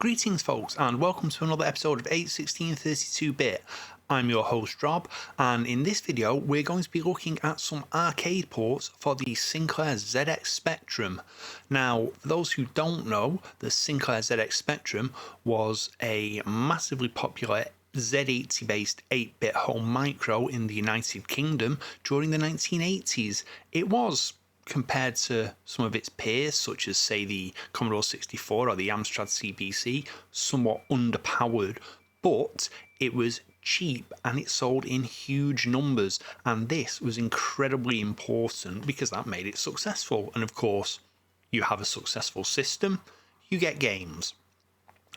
Greetings folks and welcome to another episode of 81632-bit. I'm your host Rob, and in this video we're going to be looking at some arcade ports for the Sinclair ZX Spectrum. Now, for those who don't know, the Sinclair ZX Spectrum was a massively popular Z80 based 8-bit home micro in the United Kingdom during the 1980s. It was, compared to some of its peers, such as say the Commodore 64 or the Amstrad CPC, somewhat underpowered, but it was cheap and it sold in huge numbers, and this was incredibly important because that made it successful. And of course, you have a successful system, you get games.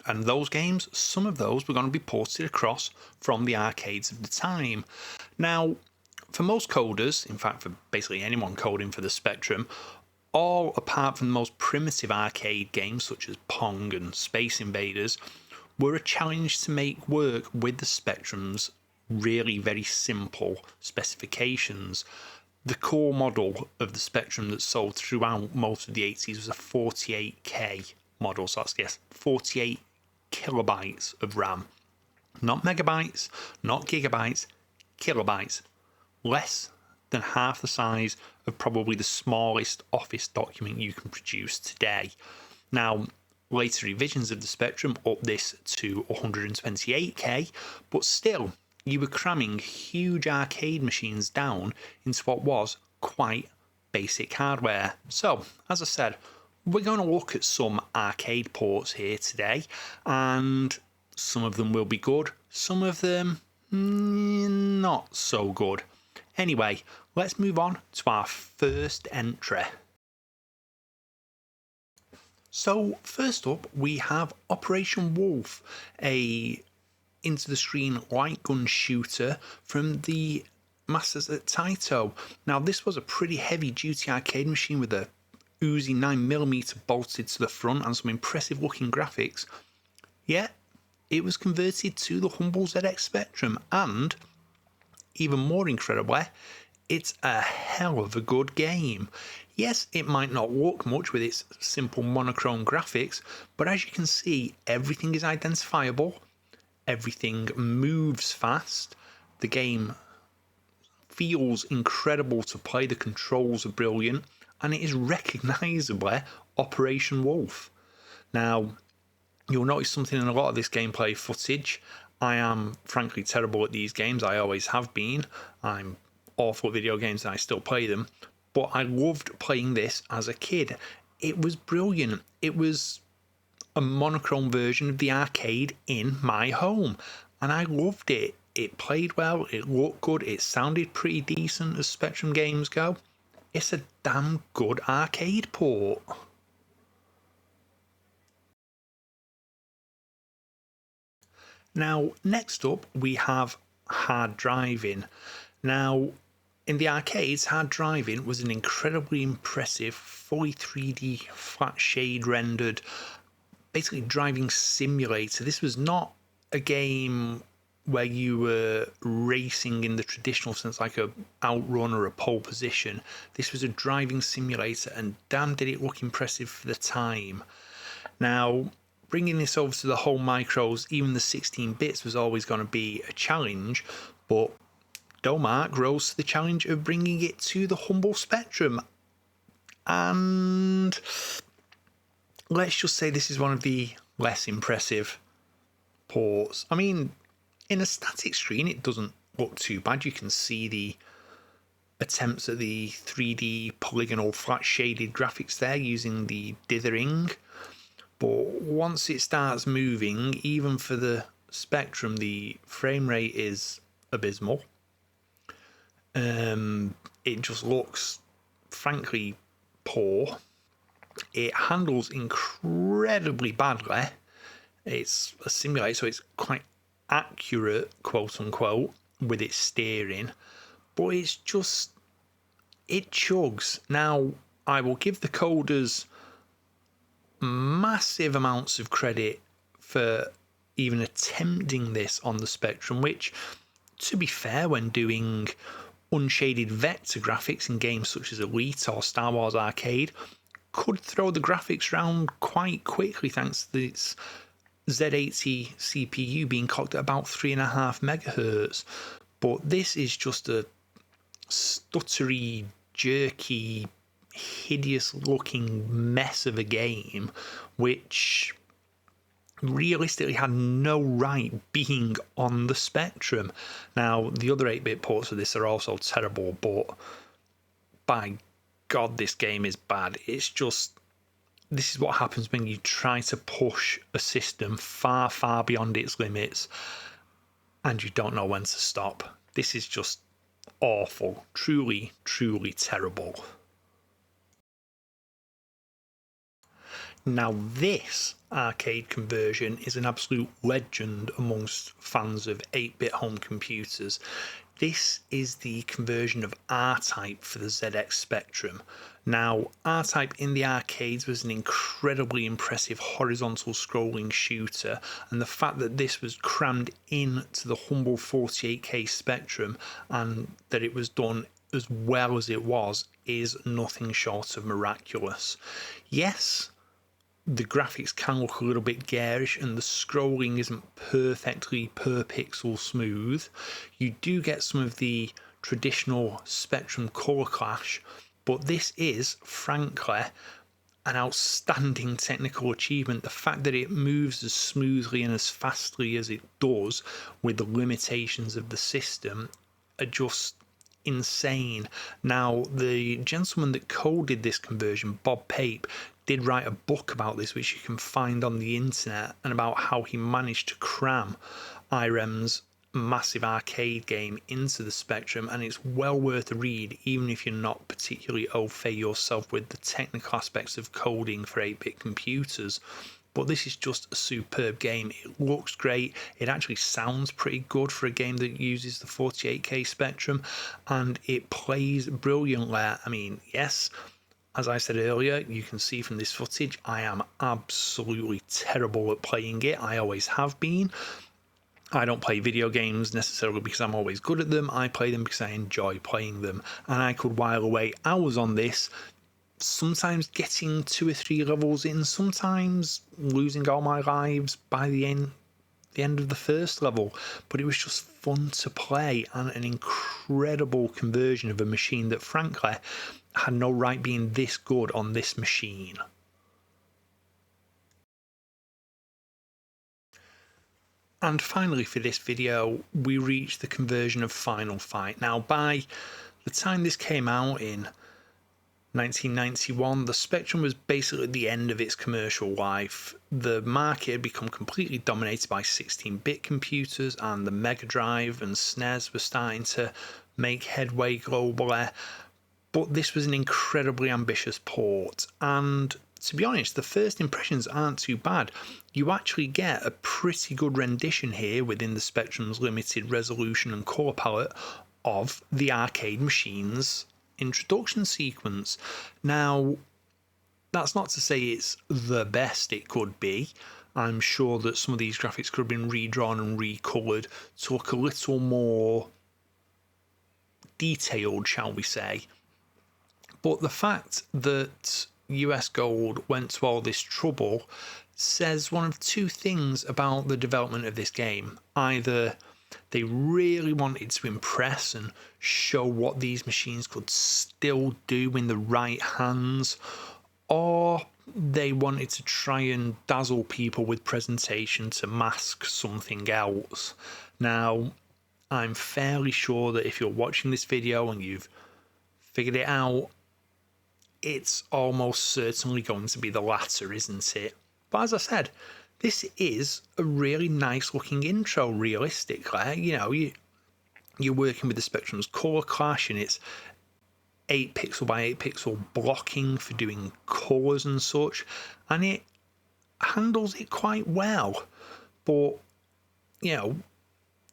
And those games, some of those were going to be ported across from the arcades of the time. Now, for most coders, in fact for basically anyone coding for the Spectrum, all apart from the most primitive arcade games such as Pong and Space Invaders, were a challenge to make work with the Spectrum's really very simple specifications. The core model of the Spectrum that sold throughout most of the 80s was a 48K model, so that's, yes, 48 kilobytes of RAM. Not megabytes, not gigabytes, kilobytes. Less than half the size of probably the smallest Office document you can produce today. Now, later revisions of the Spectrum upped this to 128K, but still, you were cramming huge arcade machines down into what was quite basic hardware. So, as I said, we're going to look at some arcade ports here today, and some of them will be good, some of them not so good. Anyway, let's move on to our first entry. So first up we have Operation Wolf, a into the screen light gun shooter from the masters at Taito. Now this was a pretty heavy duty arcade machine with a Uzi 9mm bolted to the front and some impressive looking graphics. Yet it was converted to the humble ZX Spectrum, and even more incredibly, it's a hell of a good game. Yes, it might not look much with its simple monochrome graphics, but as you can see, everything is identifiable, everything moves fast, the game feels incredible to play, the controls are brilliant, and it is recognisably Operation Wolf. Now, you'll notice something in a lot of this gameplay footage. I am frankly terrible at these games, I always have been. I'm awful at video games and I still play them, but I loved playing this as a kid. It was brilliant. It was a monochrome version of the arcade in my home, and I loved it. It played well, it looked good, it sounded pretty decent as Spectrum games go. It's a damn good arcade port. Now, next up we have hard driving. Now, in the arcades, hard driving was an incredibly impressive, fully 3D, flat shade rendered, basically driving simulator. This was not a game where you were racing in the traditional sense, like a outrun or a pole position. This was a driving simulator, and damn did it look impressive for the time. Now, bringing this over to the whole micros, even the 16 bits, was always going to be a challenge, but Domark rose to the challenge of bringing it to the humble Spectrum. And let's just say this is one of the less impressive ports. I mean, in a static screen, it doesn't look too bad. You can see the attempts at the 3D polygonal flat shaded graphics there using the dithering. But once it starts moving, even for the Spectrum, the frame rate is abysmal. It just looks, frankly, poor. It handles incredibly badly. It's a simulator, so it's quite accurate, quote unquote, with its steering. But it's just, it chugs. Now, I will give the coders massive amounts of credit for even attempting this on the Spectrum, which, to be fair, when doing unshaded vector graphics in games such as Elite or Star Wars Arcade, could throw the graphics around quite quickly thanks to its Z80 CPU being clocked at about 3.5 megahertz. But this is just a stuttery, jerky, hideous looking mess of a game, which realistically had no right being on the Spectrum. Now, the other 8-bit ports of this are also terrible, but by God, this game is bad. It's just, this is what happens when you try to push a system far, far beyond its limits and you don't know when to stop. This is just awful. Truly, truly terrible. Now, this arcade conversion is an absolute legend amongst fans of 8-bit home computers. This is the conversion of R-Type for the ZX Spectrum. Now, R-Type in the arcades was an incredibly impressive horizontal scrolling shooter, and the fact that this was crammed into the humble 48K Spectrum and that it was done as well as it was is nothing short of miraculous. Yes, the graphics can look a little bit garish and the scrolling isn't perfectly per pixel smooth. You do get some of the traditional Spectrum color clash, but this is, frankly, an outstanding technical achievement. The fact that it moves as smoothly and as fastly as it does with the limitations of the system are just insane. Now, the gentleman that coded this conversion, Bob Pape, did write a book about this, which you can find on the internet, and about how he managed to cram IREM's massive arcade game into the Spectrum, and it's well worth a read, even if you're not particularly au fait yourself with the technical aspects of coding for 8-bit computers. But this is just a superb game. It looks great. It actually sounds pretty good for a game that uses the 48K Spectrum, and it plays brilliantly. I mean, yes, as I said earlier, you can see from this footage, I am absolutely terrible at playing it. I always have been. I don't play video games necessarily because I'm always good at them. I play them because I enjoy playing them. And I could while away hours on this, sometimes getting 2 or 3 levels in, sometimes losing all my lives by the end of the first level. But it was just fun to play and an incredible conversion of a machine that, frankly, had no right being this good on this machine. And finally for this video, we reached the conversion of Final Fight. Now, by the time this came out in 1991, the Spectrum was basically at the end of its commercial life. The market had become completely dominated by 16-bit computers, and the Mega Drive and SNES were starting to make headway globally. But this was an incredibly ambitious port, and to be honest, the first impressions aren't too bad. You actually get a pretty good rendition here within the Spectrum's limited resolution and colour palette of the arcade machine's introduction sequence. Now, that's not to say it's the best it could be. I'm sure that some of these graphics could have been redrawn and recoloured to look a little more detailed, shall we say. But the fact that US Gold went to all this trouble says one of two things about the development of this game. Either they really wanted to impress and show what these machines could still do in the right hands, or they wanted to try and dazzle people with presentation to mask something else. Now, I'm fairly sure that if you're watching this video and you've figured it out, it's almost certainly going to be the latter, isn't it? But as I said, this is a really nice looking intro, realistically. You know, you're working with the Spectrum's colour clash, and it's 8 pixel by 8 pixel blocking for doing colours and such, and it handles it quite well. But, you know,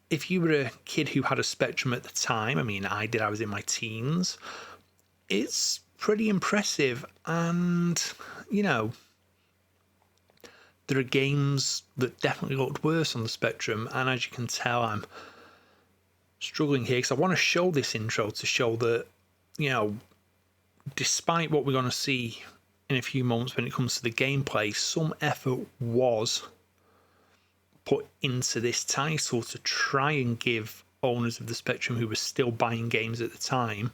if you were a kid who had a Spectrum at the time, I mean, I did, I was in my teens, it's pretty impressive. And, you know, there are games that definitely looked worse on the Spectrum, and as you can tell, I'm struggling here because I want to show this intro to show that, you know, despite what we're going to see in a few moments when it comes to the gameplay, some effort was put into this title to try and give owners of the Spectrum who were still buying games at the time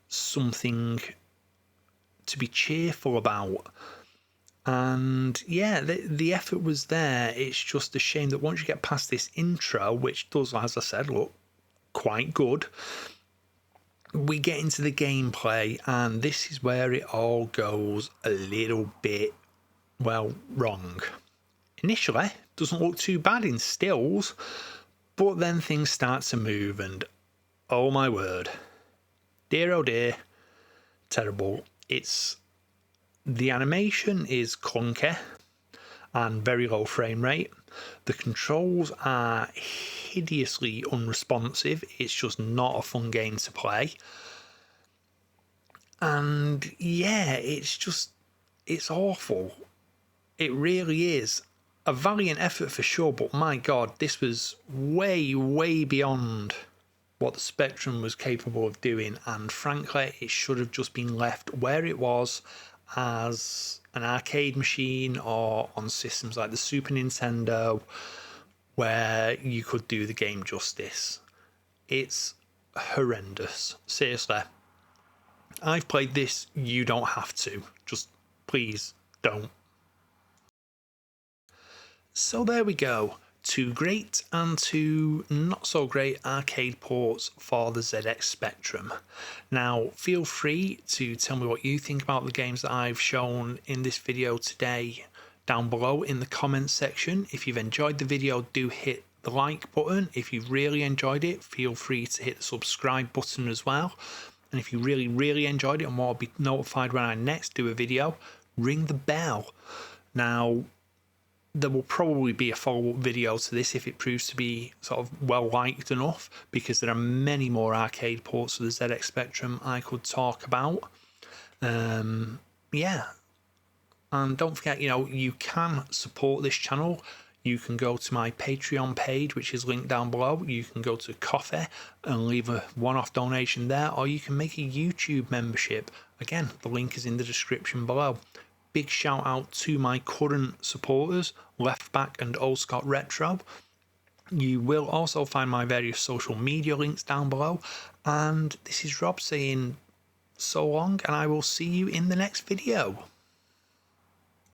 something to be cheerful about. And yeah, the effort was there. It's just a shame that once you get past this intro, which does, as I said, look quite good, we get into the gameplay, and this is where it all goes a little bit, well, wrong. Initially, doesn't look too bad in stills, but then things start to move, and oh my word, dear oh dear, terrible. The animation is clunky and very low frame rate. The controls are hideously unresponsive. It's just not a fun game to play. And yeah, it's awful. It really is. A valiant effort for sure, but my god, this was way, way beyond what the Spectrum was capable of doing, and frankly, it should have just been left where it was as an arcade machine or on systems like the Super Nintendo, where you could do the game justice. It's horrendous. Seriously. I've played this, you don't have to. Just please don't. So there we go. 2 great and 2 not so great arcade ports for the ZX Spectrum. Now feel free to tell me what you think about the games that I've shown in this video today down below in the comments section. If you've enjoyed the video, do hit the like button. If you've really enjoyed it, feel free to hit the subscribe button as well. And if you really enjoyed it and want to be notified when I next do a video, ring the bell. Now, there will probably be a follow-up video to this if it proves to be sort of well liked enough, because there are many more arcade ports of the ZX Spectrum I could talk about. Yeah, and don't forget, you can support this channel. You can go to my Patreon page, which is linked down below. You can go to Coffee and leave a one-off donation there, or you can make a YouTube membership. Again, the link is in the description below. Big shout out to my current supporters, Leftback and Old Scott Retro. You will also find my various social media links down below. And this is Rob saying so long, and I will see you in the next video.